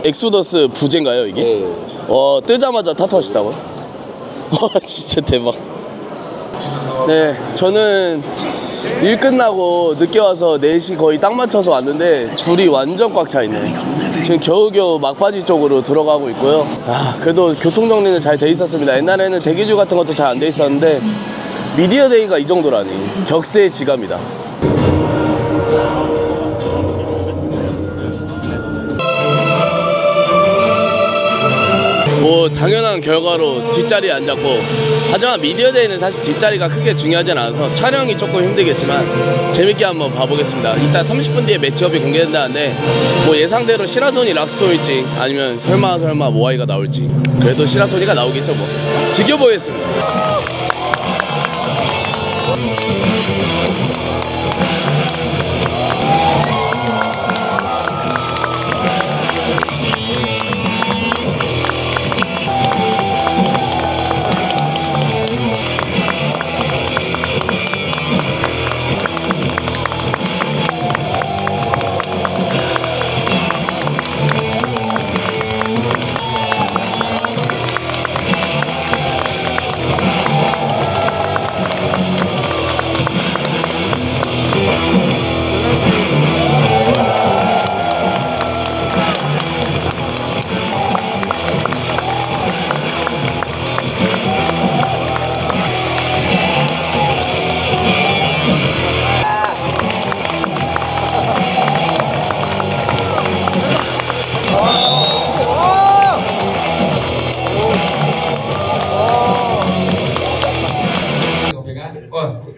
엑소더스 부제인가요 이게? 네. 뜨자마자 타투하시다고요? 진짜 대박. 네, 저는 일 끝나고 늦게 와서 4시 거의 딱 맞춰서 왔는데 줄이 완전 꽉 차 있네. 지금 겨우겨우 막바지 쪽으로 들어가고 있고요. 그래도 교통정리는 잘 돼 있었습니다. 옛날에는 대기줄 같은 것도 잘 안 돼 있었는데 미디어데이가 이 정도라니 격세지감이다. 뭐 당연한 결과로 뒷자리에 앉았고, 하지만 미디어데이는 사실 뒷자리가 크게 중요하진 않아서 촬영이 조금 힘들겠지만 재밌게 한번 봐보겠습니다. 이따 30분 뒤에 매치업이 공개된다는데 뭐 예상대로 시라소니 락스톤일지 아니면 설마 모아이가 나올지, 그래도 시라소니가 나오겠죠. 뭐 지켜보겠습니다.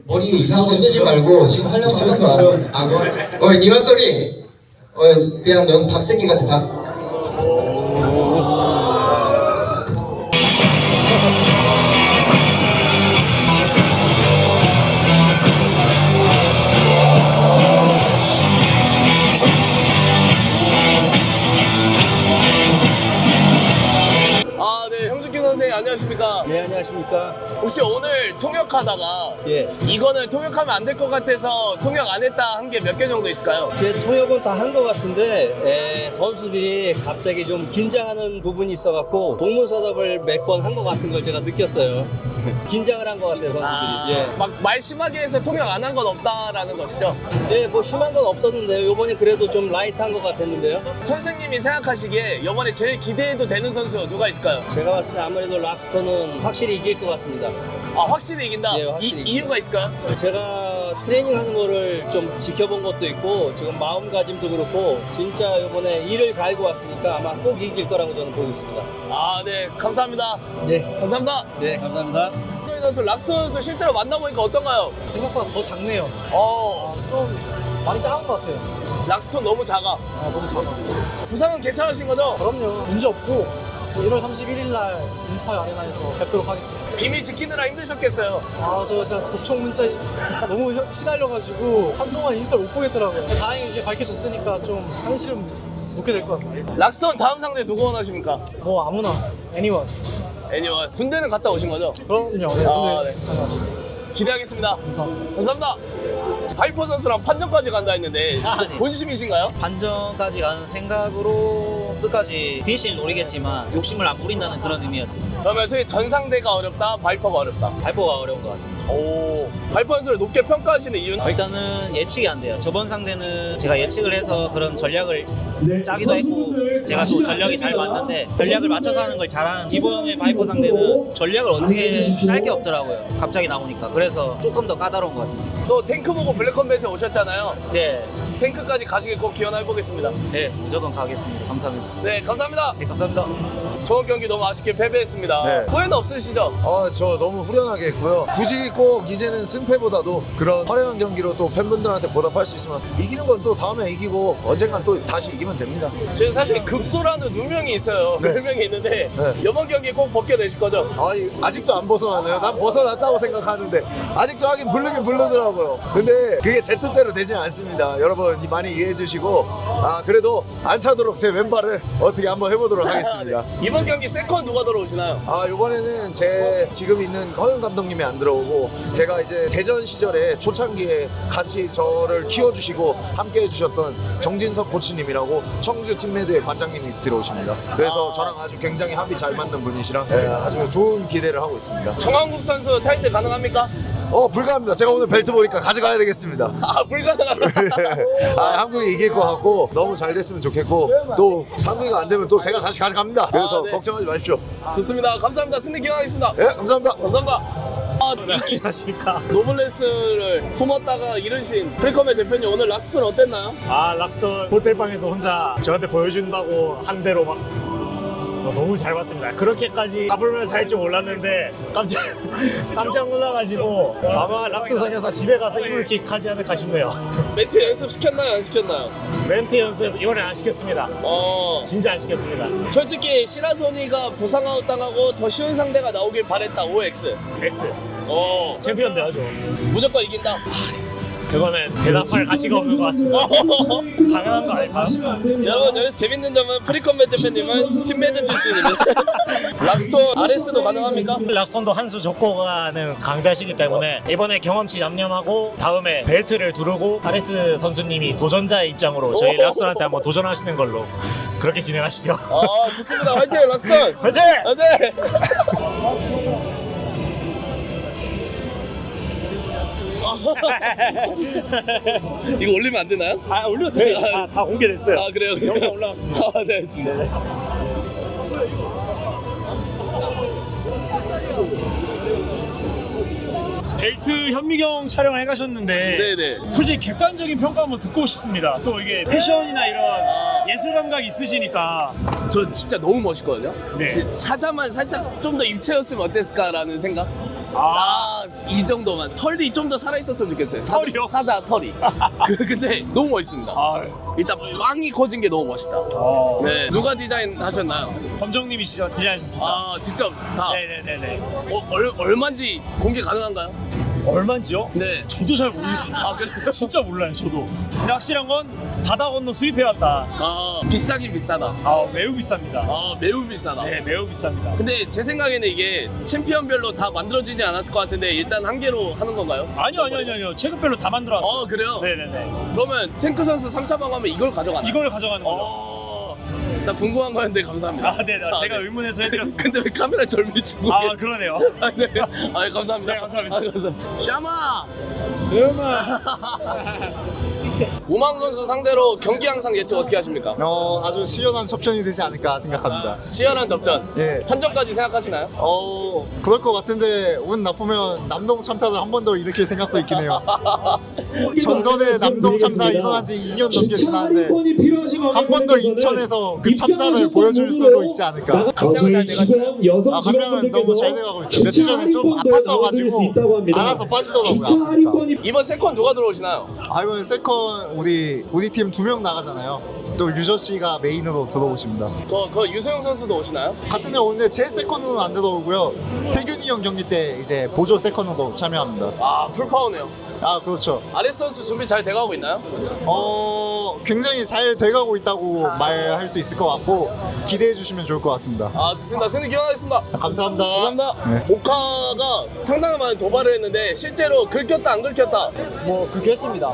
머리 이상한 거 쓰지 말고 지금 하려고 하는 거 알아? 니와토리 그냥 넌 닭새끼 같아. 닭. 네, 형준기 선생님 안녕하십니까? 예, 안녕하십니까. 혹시 오늘 통역하다가 예. 이거는 통역하면 안 될 것 같아서 통역 안 했다 한 게 몇 개 정도 있을까요? 제 통역은 다 한 것 같은데 선수들이 갑자기 좀 긴장하는 부분이 있어갖고 동문서답을 몇 번 한 것 같은 걸 제가 느꼈어요. 긴장을 한 것 같아요, 선수들이. 예. 막 말 심하게 해서 통역 안 한 건 없다라는 것이죠? 예, 뭐 심한 건 없었는데요. 요번에 그래도 좀 라이트한 것 같았는데요. 선생님이 생각하시기에 이번에 제일 기대해도 되는 선수 누가 있을까요? 제가 봤을 때 아무래도 락스톤은 확실히 이길 것 같습니다. 확실히 이긴다? 예, 확실히 이유가 있을까요? 제가 트레이닝 하는 거를 좀 지켜본 것도 있고 지금 마음가짐도 그렇고 진짜 이번에 이를 갈고 왔으니까 아마 꼭 이길 거라고 저는 보고 있습니다. 네, 감사합니다. 네, 감사합니다. 네, 감사합니다. 손흥민 선수, 락스톤 선수 실제로 만나보니까 어떤가요? 생각보다 더 작네요. 좀 많이 작은 것 같아요. 락스톤 너무 작아. 너무 작아. 부상은 괜찮으신 거죠? 그럼요. 문제 없고 1월 31일 날 인스파이어 아레나에서 뵙도록 하겠습니다. 비밀 지키느라 힘드셨겠어요. 저 진짜 독촉 문자에 너무 시달려가지고 한동안 인스타를 못 보겠더라고요. 다행히 이제 밝혀졌으니까 좀 한시름 놓게 될 것 같아요. 락스톤 다음 상대 누구 원하십니까? 뭐 아무나, anyone. 애니원. 군대는 갔다 오신 거죠? 그럼요. 네, 근데 네. 다녀왔습니다. 기대하겠습니다. 감사합니다. 감사합니다. 바이퍼 선수랑 판정까지 간다 했는데 네. 본심이신가요? 반전까지 가는 생각으로 끝까지 피니시를 노리겠지만 욕심을 안 부린다는 그런 의미였습니다. 그러면 소위 전상대가 어렵다, 바이퍼가 어렵다. 발포가 어려운 것 같습니다. 오, 바이퍼 선수를 높게 평가하시는 이유는? 일단은 예측이 안 돼요. 저번 상대는 제가 예측을 해서 그런 전략을 짜기도 했고 제가 또 전략이 잘 맞는데 전략을 맞춰서 하는 걸 잘하는 이번에 바이퍼 상대는 전략을 어떻게 짤 게 없더라고요. 갑자기 나오니까. 그래서 조금 더 까다로운 것 같습니다. 또 탱크 보고 블랙컴뱃에 오셨잖아요. 네, 탱크까지 가시길 꼭 기원해보겠습니다. 네 무조건 가겠습니다. 감사합니다. 네, 감사합니다. 네, 감사합니다. 좋은 경기 너무 아쉽게 패배했습니다. 네. 후회는 없으시죠? 저 너무 후련하게 했고요. 굳이 꼭 이제는 승패보다도 그런 화려한 경기로 또 팬분들한테 보답할 수 있으면 이기는 건 또 다음에 이기고 언젠간 또 다시 이기면 됩니다. 지금 사실 급소라는 누명이 있어요. 네. 별명이 있는데 네. 이번 경기 꼭 벗겨내실 거죠? 아니 아직도 안 벗어나네요. 난 벗어났다고 생각하는데 아직도 하긴 부르긴 부르더라고요. 근데 그게 제 뜻대로 되진 않습니다. 여러분 많이 이해해 주시고 그래도 안 차도록 제 왼발을 어떻게 한번 해보도록 하겠습니다. 네. 이번 경기 세컨 누가 들어오시나요? 이번에는 제 지금 있는 허영 감독님이 안 들어오고 제가 이제 대전 시절에 초창기에 같이 저를 키워주시고 함께 해주셨던 정진석 코치님이라고 청주 팀메드의 관장님이 들어오십니다. 그래서 저랑 아주 굉장히 합이 잘 맞는 분이시라 아주 좋은 기대를 하고 있습니다. 정한국 선수 타이틀 가능합니까? 불가합니다. 제가 오늘 벨트 보니까 가져가야 되겠습니다. 불가능하다. 한국이 이길 것 같고 너무 잘 됐으면 좋겠고 또 한국이가 안 되면 또 제가 다시 가져갑니다. 그래서 네. 걱정하지 마십시오. 좋습니다. 감사합니다. 승리 기원하겠습니다. 네, 감사합니다. 감사합니다. 안녕하십니까. 노블레스를 품었다가 잃으신 프리컴의 대표님 오늘 락스톤 어땠나요? 락스톤 호텔방에서 혼자 저한테 보여준다고 한 대로 막 너무 잘 봤습니다. 그렇게까지 잡으면서 할 줄 몰랐는데 깜짝 놀라가지고 아마 락스톤 여사 집에 가서 이불킥 하지 않을까 싶네요. 멘트 연습 시켰나요? 안 시켰나요? 멘트 연습 이번엔 안 시켰습니다. 진짜 안 시켰습니다. 솔직히 시라소니가 부상 아웃 당하고 더 쉬운 상대가 나오길 바랬다. OX. X 챔피언 돼야죠. 무조건 이긴다. 그거는 대답할 가치가 없는 것 같습니다. 당연한 거 아닐까요? 여러분 여기서 재밌는 점은 프리컴뱃 대표님은 팀메드 출신입니다. 락스톤 RS도 가능합니까? 락스톤도 한 수 줬고 가는 강자시기 때문에 이번에 경험치 냠냠하고 다음에 벨트를 두르고 아레스 선수님이 도전자의 입장으로 저희 락스톤한테 한번 도전하시는 걸로 그렇게 진행하시죠. 좋습니다. 화이팅 락스톤. 화이팅! 화이팅! 이거 올리면 안 되나요? 올려도 돼요. 다 공개됐어요. 그래요? 영상 올라갔습니다. 네, 알겠습니다. 벨트 현미경 촬영을 해가셨는데 네네. 굳이 객관적인 평가 한번 듣고 싶습니다. 또 이게 패션이나 이런 예술 감각이 있으시니까. 저 진짜 너무 멋있거든요. 네. 사자만 살짝 좀 더 입체였으면 어땠을까라는 생각. 이 정도만 털이 좀 더 살아있었으면 좋겠어요. 털이요? 사자 털이. 근데 너무 멋있습니다. 일단 빵이 커진 게 너무 멋있다. 네, 누가 디자인 하셨나요? 검정님이 디자인하셨습니다. 직접 다. 네네네네. 얼마인지 공개 가능한가요? 얼마인지요? 네. 저도 잘 모르겠습니다. 그래요? 진짜 몰라요, 저도. 근데 확실한 건 바다 건너 수입해왔다. 비싸긴 비싸다. 매우 비쌉니다. 매우 비싸다. 네, 매우 비쌉니다. 근데 제 생각에는 이게 챔피언별로 다 만들어지지 않았을 것 같은데 일단 한 개로 하는 건가요? 아니요. 체급별로 다 만들어왔어요. 그래요? 네네네. 그러면 탱크 선수 3차 방어하면 이걸 가져가나요? 이걸 가져가는 거죠. 나 궁금한 거였는데 감사합니다. 네, 제가 의문해서 해드렸습니다. 근데 왜 카메라 절 비추고 그러네요. 네. 감사합니다. 네, 감사합니다. 감사합니다. 샤마! 우망 선수 상대로 경기 항상 예측 어떻게 하십니까? 아주 시원한 접전이 되지 않을까 생각합니다. 치열한 접전. 예. 판정까지 생각하시나요? 그럴 것 같은데 운 나쁘면 남동 참사를 한 번 더 일으킬 생각도 있긴 해요. 전선에 남동 참사 일어난 지 2년 넘게 지났는데 한 번 더 인천에서 그 참사를 보여줄 수도 있지 않을까. 감량은 잘 돼가시나요? 감량은 너무 잘 돼가고 있어요. 며칠 전에 좀 아팠어가지고 알아서 빠지더라고요. 아프니까. 이번 세컨 누가 들어오시나요? 이번 세컨 우리 팀 2명 나가잖아요. 또 유저 씨가 메인으로 들어오십니다. 그 유소영 선수도 오시나요? 같은 애 오는데 제 세컨으로는 안 들어오고요. 태균이 형 경기 때 이제 보조 세컨으로 참여합니다. 풀파워네요. 그렇죠. 아레스 선수 준비 잘 돼가고 있나요? 굉장히 잘 돼가고 있다고 말할 수 있을 것 같고 기대해 주시면 좋을 것 같습니다. 좋습니다. 승리 기원하겠습니다. 감사합니다. 감사합니다. 네. 오카가 상당한 많은 도발을 했는데 실제로 긁혔다 안 긁혔다 긁혔습니다.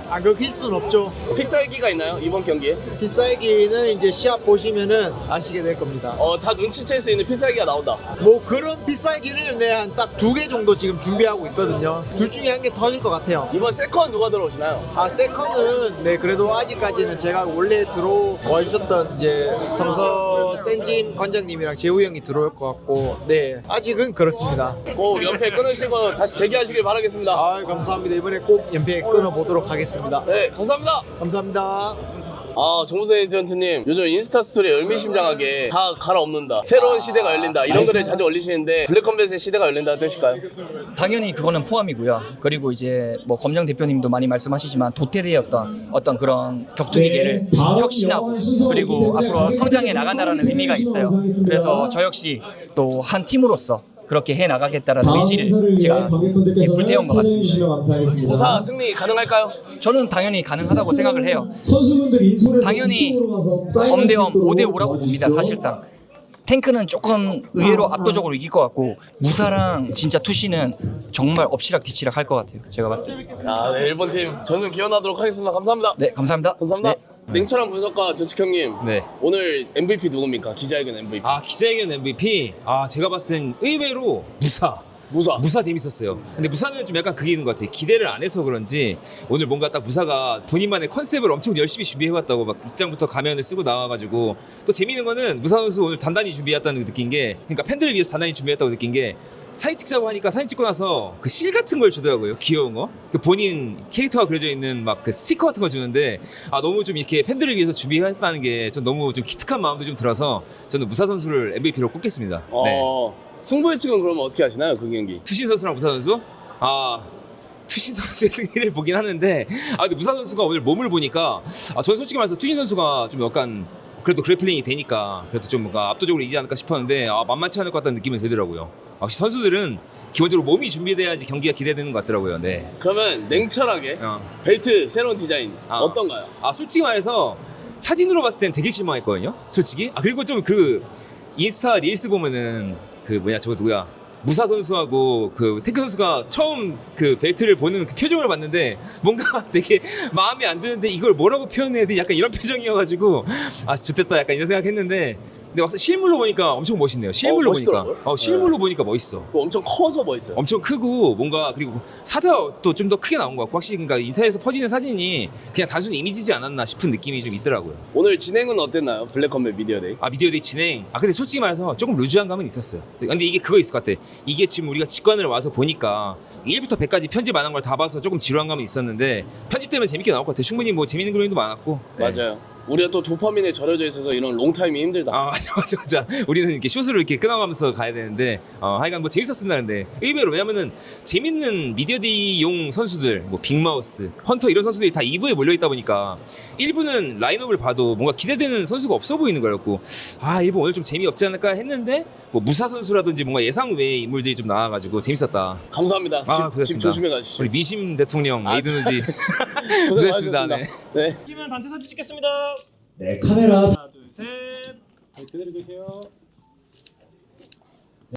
안 긁힐 수는 없죠. 픽살기가 있나요 이번 경기에? 필살기는 이제 시합 보시면은 아시게 될 겁니다. 다 눈치챌 수 있는 필살기가 나온다. 그런 필살기를 한 딱 2개 정도 지금 준비하고 있거든요. 둘 중에 한 개 터질 것 같아요. 이번 세컨 누가 들어오시나요? 세컨은 그래도 아직까지는 제가 원래 들어와 주셨던 이제 성서 센짐 관장님이랑 재우 형이 들어올 것 같고 아직은 그렇습니다. 꼭 연패 끊으시고 다시 재기하시길 바라겠습니다. 감사합니다. 이번에 꼭 연패 끊어보도록 하겠습니다. 네, 감사합니다. 감사합니다. 정무선 에이전트님 요즘 인스타 스토리에 의미심장하게 다 갈아엎는다, 새로운 시대가 열린다 이런 글을 자주 올리시는데 블랙컴뱃의 시대가 열린다는 뜻일까요? 당연히 그거는 포함이고요. 그리고 이제 뭐 검정 대표님도 많이 말씀하시지만 도태되었던 어떤 그런 격투기계를 혁신하고 그리고 앞으로 성장해 나간다라는 의미가 있어요. 그래서 저 역시 또 한 팀으로서 그렇게 해 나가겠다라는 의지를 제가 불태운 것 같습니다. 무사 승리 가능할까요? 저는 당연히 가능하다고 생각을 해요. 당연히 엄대엄 5대5라고 봅니다. 사실상 탱크는 조금 의외로 압도적으로 이길 것 같고 무사랑 진짜 투시는 정말 엎치락뒤치락 할 것 같아요. 제가 봤을 때. 네, 일본 팀 전승 기원하도록 하겠습니다. 감사합니다. 네, 감사합니다. 감사합니다. 네. 냉철한 분석가 조칙 형님. 네. 오늘 MVP 누굽니까? 기자회견 MVP. 기자회견 MVP. 제가 봤을 땐 의외로 무사 재밌었어요. 근데 무사는 좀 약간 그게 있는 것 같아요. 기대를 안 해서 그런지 오늘 뭔가 딱 무사가 본인만의 컨셉을 엄청 열심히 준비해왔다고 막 입장부터 가면을 쓰고 나와가지고 또 재밌는 거는 무사 선수 오늘 단단히 준비했다는 걸 느낀 게 그러니까 팬들을 위해서 단단히 준비했다고 느낀 게 사진 찍자고 하니까 사진 찍고 나서 그 실 같은 걸 주더라고요. 귀여운 거. 그 본인 캐릭터가 그려져 있는 막 그 스티커 같은 거 주는데 너무 좀 이렇게 팬들을 위해서 준비했다는 게 전 너무 좀 기특한 마음도 좀 들어서 저는 무사 선수를 MVP로 꼽겠습니다. 네. 승부 예측은 그러면 어떻게 하시나요? 그 경기? 투신 선수랑 무사 선수? 투신 선수의 승리를 보긴 하는데 근데 무사 선수가 오늘 몸을 보니까 저는 솔직히 말해서 투신 선수가 좀 약간 그래도 그래플링이 되니까 그래도 좀 뭔가 압도적으로 이기지 않을까 싶었는데 만만치 않을 것 같다는 느낌이 들더라고요. 역시 선수들은 기본적으로 몸이 준비돼야지 경기가 기대되는 것 같더라고요. 네. 그러면 냉철하게 벨트 새로운 디자인 어떤가요? 솔직히 말해서 사진으로 봤을 땐 되게 실망했거든요. 솔직히. 그리고 좀 그 인스타 릴스 보면은 저거 누구야? 무사 선수하고 그 탱크 선수가 처음 그 벨트를 보는 그 표정을 봤는데 뭔가 되게 마음에 안 드는데 이걸 뭐라고 표현해야 되지? 약간 이런 표정이어가지고 좋겠다 약간 이런 생각했는데 근데 막상 실물로 보니까 엄청 멋있네요. 실물로 보니까. 실물로 보니까 멋있어. 엄청 커서 멋있어요. 엄청 크고 뭔가 그리고 사자도 좀 더 크게 나온 것 같고 확실히 그러니까 인터넷에서 퍼지는 사진이 그냥 단순히 이미지지 않았나 싶은 느낌이 좀 있더라고요. 오늘 진행은 어땠나요? 블랙컴뱃 미디어데이. 미디어데이 진행. 근데 솔직히 말해서 조금 루즈한 감은 있었어요. 근데 이게 그거 있을 것 같아. 이게 지금 우리가 직관을 와서 보니까 1부터 100까지 편집 안 한 걸 다 봐서 조금 지루한 감은 있었는데 편집되면 재밌게 나올 것 같아요. 충분히 뭐 재밌는 그림도 많았고. 네. 맞아요. 우리가 또 도파민에 절여져 있어서 이런 롱타임이 힘들다. 맞아. 우리는 이렇게 숏으로 이렇게 끊어가면서 가야 되는데, 하여간 뭐 재밌었습니다. 근데 의외로 왜냐면은 재밌는 미디어데이용 선수들, 뭐 빅마우스, 헌터 이런 선수들이 다 2부에 몰려있다 보니까 1부는 라인업을 봐도 뭔가 기대되는 선수가 없어 보이는 거였고, 1부 오늘 좀 재미없지 않을까 했는데, 뭐 무사 선수라든지 뭔가 예상 외의 인물들이 좀 나와가지고 재밌었다. 감사합니다. 집 조심해 가시죠. 우리 미심 대통령 에이드누지 고생하셨습니다. 네. 단체 사진 찍겠습니다. 네, 카메라 하나, 둘, 셋. 그대로 계세요.